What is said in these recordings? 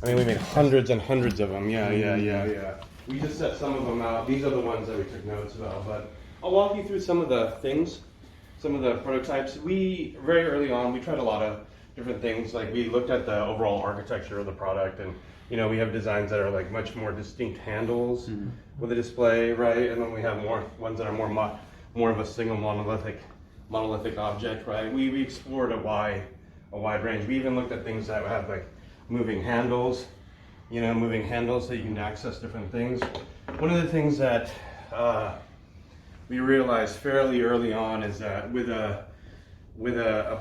I mean, we made hundreds and hundreds of them. Yeah. We just set some of them out. These are the ones that we took notes about. But I'll walk you through some of the things, some of the prototypes. We, very early on, we tried a lot of different things. Like we looked at the overall architecture of the product, and you know, we have designs that are like much more distinct handles with a display, right? And then we have more ones that are more of a single monolithic object, right? We explored a wide range. We even looked at things that have like moving handles, you know, moving handles so you can access different things. One of the things that we realized fairly early on is that with a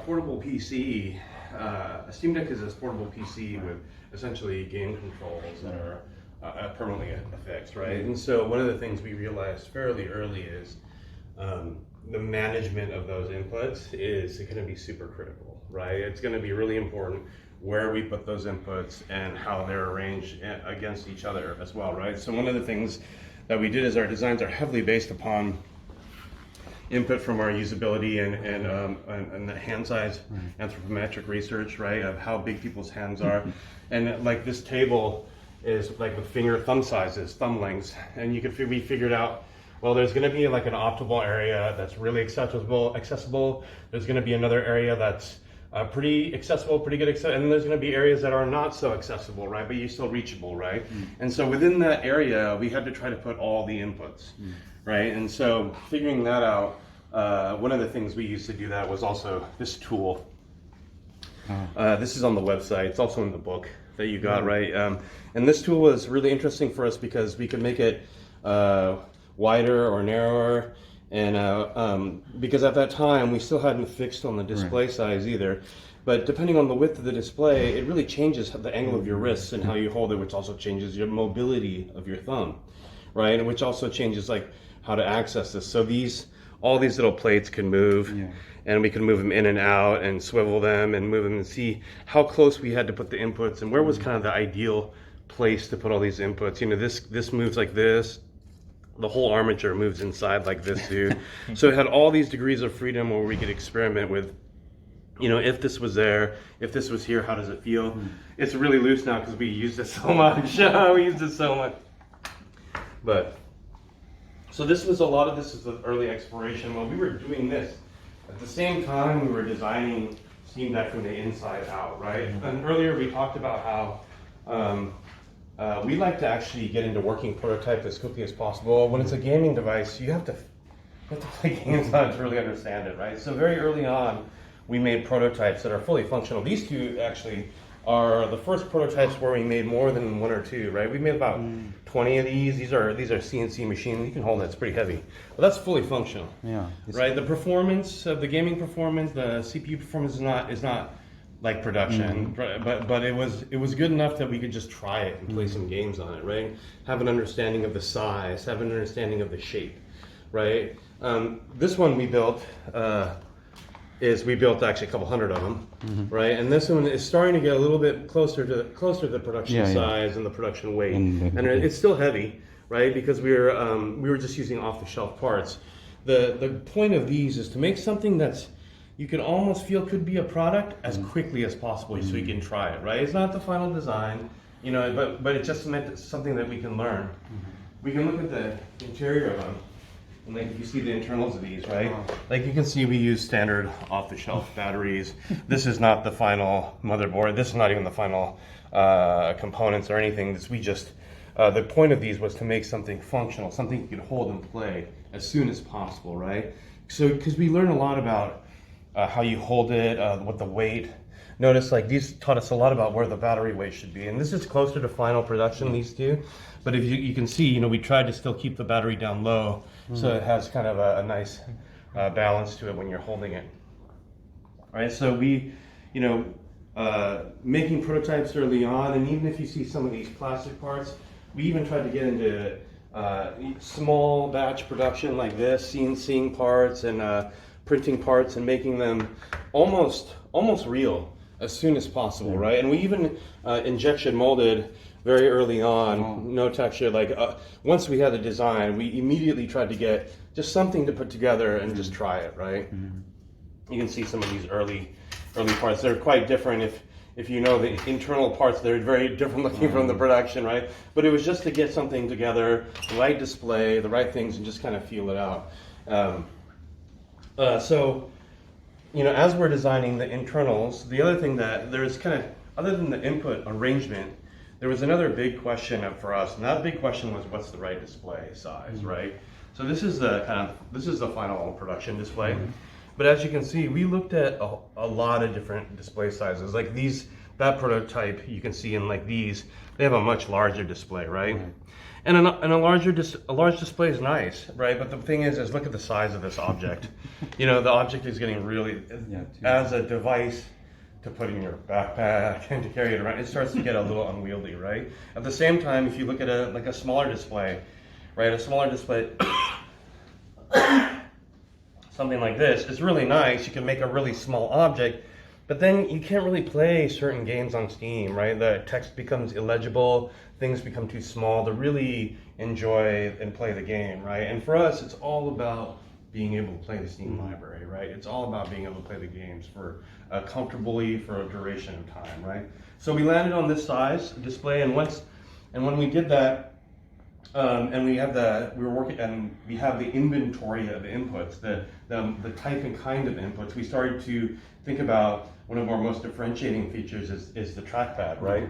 portable PC, a Steam Deck is a portable PC with essentially game controls that are permanently affixed, right? And so one of the things we realized fairly early is the management of those inputs is going to be super critical, right? It's going to be really important where we put those inputs and how they're arranged against each other as well, right? So one of the things that we did is our designs are heavily based upon input from our usability and the hand size anthropometric research, right, of how big people's hands are. And like this table is like with thumb sizes, thumb lengths, and we figured out, well, there's going to be like an optimal area that's really accessible. There's going to be another area that's pretty accessible, pretty good, and then there's going to be areas that are not so accessible, right, but you're still reachable, right? And so within that area, we had to try to put all the inputs, right? And so figuring that out, one of the things we used to do that was also this tool. This is on the website. It's also in the book that you got, right? And this tool was really interesting for us because we could make it wider or narrower, and because at that time we still hadn't fixed on the display size either. But depending on the width of the display, it really changes the angle of your wrists and how you hold it, which also changes your mobility of your thumb, right? And which also changes like how to access this. So all these little plates can move, and we can move them in and out and swivel them and move them and see how close we had to put the inputs and where was kind of the ideal place to put all these inputs. You know, this moves like this. The whole armature moves inside like this, dude. So it had all these degrees of freedom where we could experiment with, you know, if this was there, if this was here, how does it feel? It's really loose now because we used it so much. But, so this is the early exploration. While we were doing this, at the same time we were designing Steam Deck from the inside out, right? And earlier we talked about how we like to actually get into working prototype as quickly as possible. When it's a gaming device, you have to play games on it to really understand it, right? So very early on, we made prototypes that are fully functional. These two actually are the first prototypes where we made more than one or two, right? We made about 20 of these. These are CNC machines. You can hold it. It's pretty heavy, but that's fully functional. Yeah. Right. The performance of the gaming performance, the CPU performance is not like production, but it was good enough that we could just try it and play some games on it, right? Have an understanding of the size, have an understanding of the shape, right? This one we built actually a couple hundred of them, right? And this one is starting to get a little bit closer to the production size and the production weight, and it's still heavy, right? Because we were just using off-the-shelf parts. The point of these is to make something that's you can almost feel could be a product as quickly as possible so you can try it, right? It's not the final design, you know, but it's just meant something that we can learn. We can look at the interior of them, and like if you see the internals of these, right? Like you can see we use standard off-the-shelf batteries. This is not the final motherboard. This is not even the final components or anything. The point of these was to make something functional, something you could hold and play as soon as possible, right? So, because we learn a lot about how you hold it, what the weight. Notice like these taught us a lot about where the battery weight should be, and this is closer to final production, these two. But if you can see, you know, we tried to still keep the battery down low, so it has kind of a nice balance to it when you're holding it. All right, so we, you know, making prototypes early on, and even if you see some of these plastic parts, we even tried to get into small batch production like this, seeing parts and printing parts and making them almost real as soon as possible, right? And we even injection molded very early on, no texture. Like once we had the design, we immediately tried to get just something to put together and just try it, right? You can see some of these early parts. They're quite different. if you know the internal parts, they're very different looking from the production, right? But it was just to get something together, the right display, the right things, and just kind of feel it out. So, you know, as we're designing the internals, the other thing that there's kind of, other than the input arrangement, there was another big question for us, and that big question was, what's the right display size, right? So this is the final production display. But as you can see, we looked at a lot of different display sizes. Like that prototype you can see in like these, they have a much larger display, right? And a large display is nice, right? But the thing is look at the size of this object. You know, the object is getting really, as a device to put in your backpack and to carry it around, it starts to get a little unwieldy, right? At the same time, if you look at a smaller display, right? A smaller display, something like this, is really nice. You can make a really small object, but then you can't really play certain games on Steam, right? The text becomes illegible, things become too small to really enjoy and play the game, right? And for us, it's all about being able to play the Steam library, right? It's all about being able to play the games comfortably for a duration of time, right? So we landed on this size display, and when we did that, and we have the inventory of inputs, the type and kind of inputs. We started to think about one of our most differentiating features is the trackpad, right?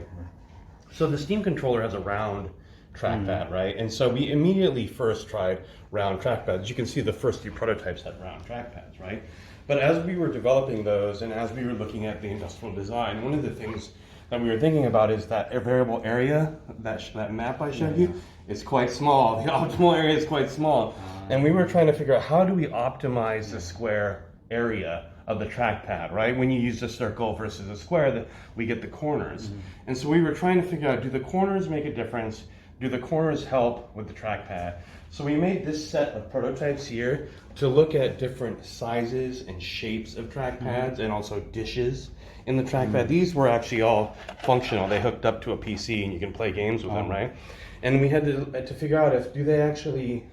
So the Steam controller has a round trackpad, right? And so we immediately first tried round trackpads. You can see the first few prototypes had round trackpads, right? But as we were developing those and as we were looking at the industrial design, one of the things that we were thinking about is that variable area, that map I showed you, is quite small. The optimal area is quite small. And we were trying to figure out, how do we optimize the square area of the trackpad, right? When you use a circle versus a square, we get the corners. And so we were trying to figure out, do the corners make a difference? Do the corners help with the trackpad? So we made this set of prototypes here to look at different sizes and shapes of trackpads and also dishes in the trackpad. These were actually all functional. They hooked up to a PC and you can play games with them, right? And we had to figure out if do they actually,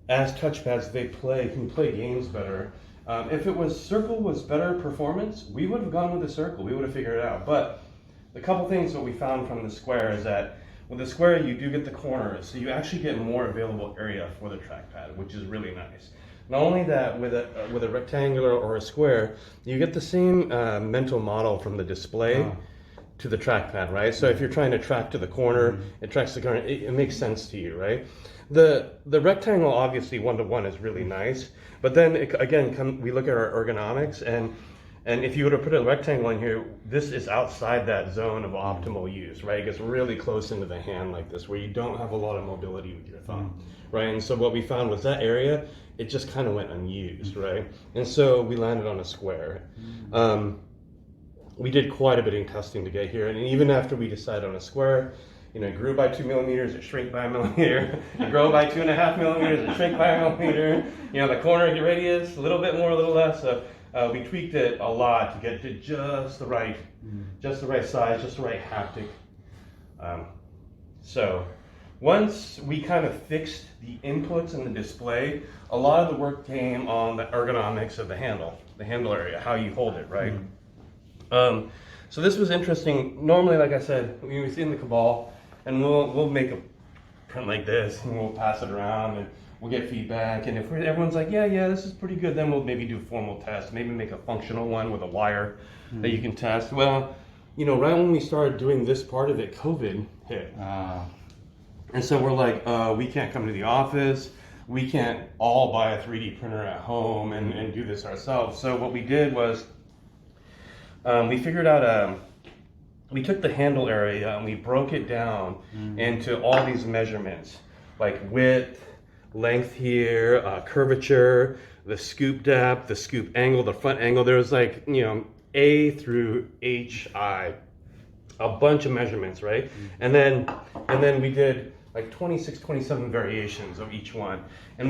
as touchpads, can play games better. If it was circle was better performance, we would have gone with the circle. We would have figured it out. But the couple things that we found from the square is that with the square, you do get the corners, so you actually get more available area for the trackpad, which is really nice. Not only that, with a rectangular or a square, you get the same mental model from the display to the trackpad, right? So if you're trying to track to the corner, it tracks the corner. It makes sense to you, right? The rectangle, obviously, one-to-one is really nice, but then we look at our ergonomics, and if you were to put a rectangle in here, this is outside that zone of optimal use, right? It gets really close into the hand like this, where you don't have a lot of mobility with your thumb, right? And so what we found was that area, it just kind of went unused, right? And so we landed on a square. We did quite a bit of testing to get here, and even after we decided on a square, you know, it grew by 2 millimeters, it shrank by 1 millimeter. It grew by 2.5 millimeters, it shrank by 1 millimeter. You know, the corner radius, a little bit more, a little less. So we tweaked it a lot to get to just the right size, just the right haptic. So once we kind of fixed the inputs and the display, a lot of the work came on the ergonomics of the handle area, how you hold it, right? So this was interesting. Normally, like I said, we see in the Cabal, and we'll make a print like this, and we'll pass it around, and we'll get feedback. And if everyone's like, yeah, this is pretty good, then we'll maybe do a formal test, maybe make a functional one with a wire that you can test. Well, you know, right when we started doing this part of it, COVID hit. And so we're like, we can't come to the office. We can't all buy a 3D printer at home and do this ourselves. So what we did was we figured out, we took the handle area and we broke it down into all these measurements, like width, length here, curvature, the scoop depth, the scoop angle, the front angle. There was like, you know, A through HI, a bunch of measurements, right? And then we did like 26, 27 variations of each one. And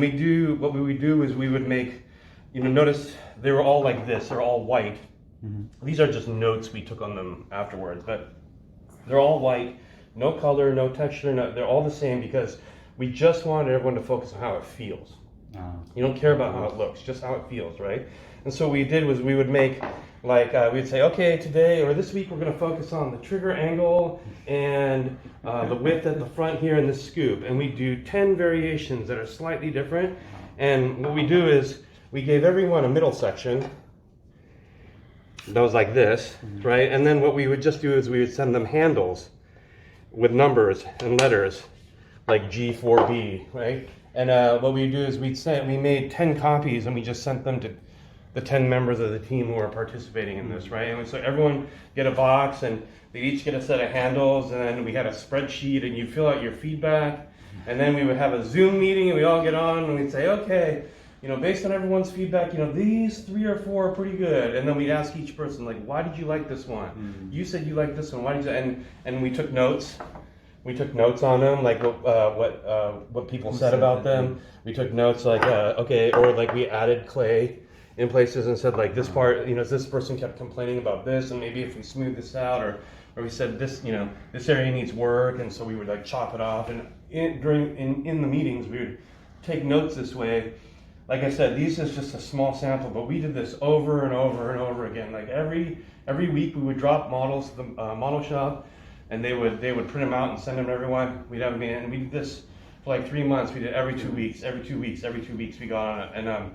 what we would do is we would make, you know, notice they were all like this, they're all white. These are just notes we took on them afterwards, but they're all white, no color, no texture, they're all the same because we just wanted everyone to focus on how it feels. You don't care about how it looks, just how it feels, right? And so what we did was we would make Like we'd say, okay, today or this week we're going to focus on the trigger angle and the width at the front here and the scoop. And we do 10 variations that are slightly different. And what we do is we gave everyone a middle section that was like this, right? And then what we would just do is we would send them handles with numbers and letters like G4B, right? And what we do is we made 10 copies and we just sent them to the 10 members of the team who are participating in this, right? And so everyone get a box and they each get a set of handles, and then we had a spreadsheet and you fill out your feedback, and then we would have a Zoom meeting and we all get on and we'd say, okay, based on everyone's feedback, these 3 or 4 are pretty good. And then we'd ask each person, like, why did you like this one? You said you liked this one, why did you? And we took notes. We took notes on them, like what people said about them. We took notes like, okay, or like we added clay in places and said like this part, this person kept complaining about this, and maybe if we smooth this out, or we said this, this area needs work, and so we would like chop it off. And in the meetings, we would take notes this way. Like I said, these is just a small sample, but we did this over and over and over again. Like every week, we would drop models to the model shop, and they would print them out and send them to everyone. We'd have a meeting, and we did this for like 3 months. We did every 2 weeks, every 2 weeks, every 2 weeks. We got on it,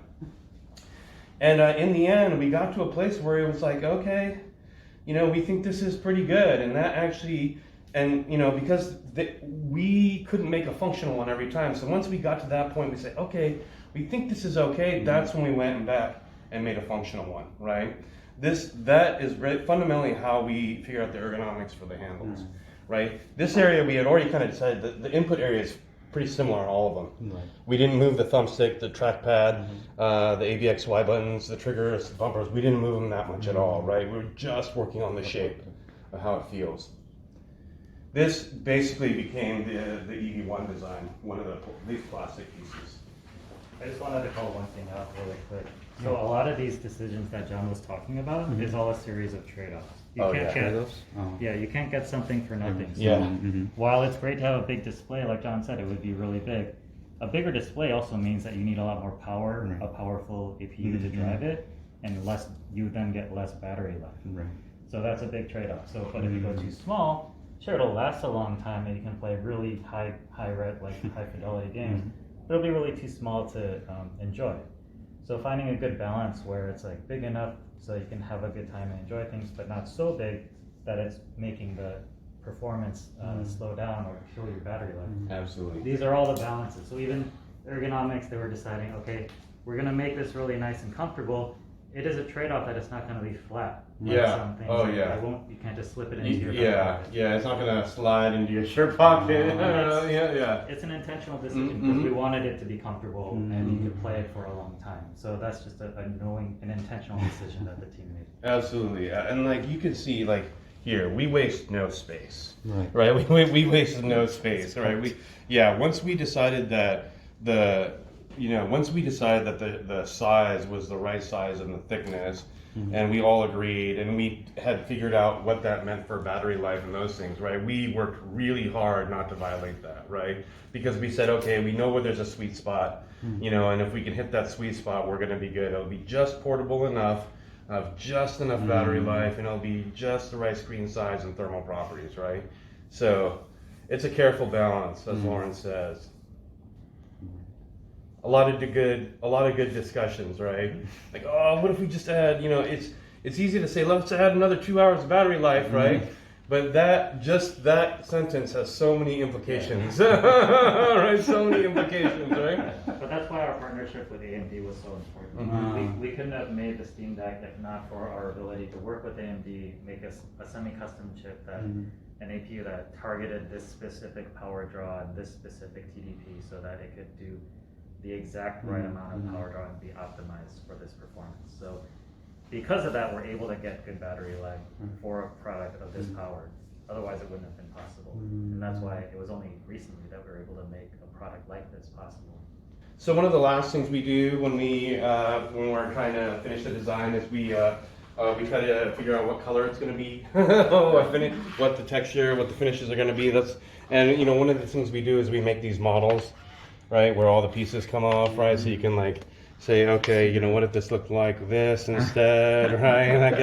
and in the end, we got to a place where it was like, okay, we think this is pretty good, and that actually, and because we couldn't make a functional one every time. So once we got to that point, we said, okay, we think this is okay. That's when we went back and made a functional one, right? That is fundamentally how we figure out the ergonomics for the handles, right? This area we had already kind of decided that the input area is pretty similar on all of them. Right. We didn't move the thumbstick, the trackpad, the ABXY buttons, the triggers, the bumpers. We didn't move them that much at all, right? We were just working on the shape of how it feels. This basically became the EV1 design, one of these plastic pieces. I just wanted to call one thing out really quick. So a lot of these decisions that John was talking about is all a series of trade-offs. You can't get something for nothing. So while it's great to have a big display, like John said, it would be really big. A bigger display also means that you need a lot more power, a powerful APU to drive it, and you then get less battery life. Right. So that's a big trade-off. So, but if you go too small, sure, it'll last a long time and you can play really high fidelity games. It'll be really too small to enjoy. So finding a good balance where it's like big enough so you can have a good time and enjoy things, but not so big that it's making the performance slow down or kill your battery life. Absolutely. These are all the balances. So even ergonomics, they were deciding, okay, we're going to make this really nice and comfortable. It is a trade-off that it's not going to be flat. Yeah. You can't just slip it into your pocket. Yeah. It's not going to slide into your shirt pocket. It's an intentional decision because we wanted it to be comfortable and you could play it for a long time. So that's just an intentional decision that the team made. Absolutely, and like you can see, like here, we waste no space. Right. We wasted no space. Right. Once we decided that the size was the right size and the thickness, and we all agreed, and we had figured out what that meant for battery life and those things, right? We worked really hard not to violate that, right? Because we said, okay, we know where there's a sweet spot, and if we can hit that sweet spot, we're going to be good. It'll be just portable enough, of just enough battery life, and it'll be just the right screen size and thermal properties, right? So it's a careful balance, as Lauren says. A lot of good discussions, right? Like, oh, what if we just add? It's easy to say, let's add another 2 hours of battery life, right? But that sentence has so many implications, right? So many implications, right? But that's why our partnership with AMD was so important. We couldn't have made the Steam Deck if not for our ability to work with AMD, make a semi-custom chip that an APU that targeted this specific power draw and this specific TDP, so that it could do the exact right amount of power draw and be optimized for this performance. So because of that, we're able to get good battery life for a product of this power. Otherwise, it wouldn't have been possible. And that's why it was only recently that we were able to make a product like this possible. So one of the last things we do when we're trying to finish the design is we try to figure out what color it's going to be, what the texture, what the finishes are going to be. And one of the things we do is we make these models, right, where all the pieces come off, right, so you can like say, okay, you know, what if this looked like this instead, right? That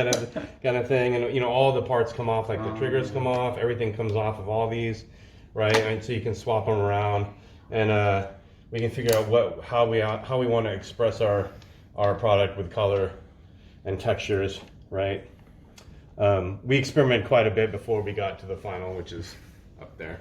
kind of thing. And, you know, all the parts come off, like the triggers come off, everything comes off of all these, right? And so you can swap them around, and we can figure out how we want to express our product with color and textures, right? We experimented quite a bit before we got to the final, which is up there.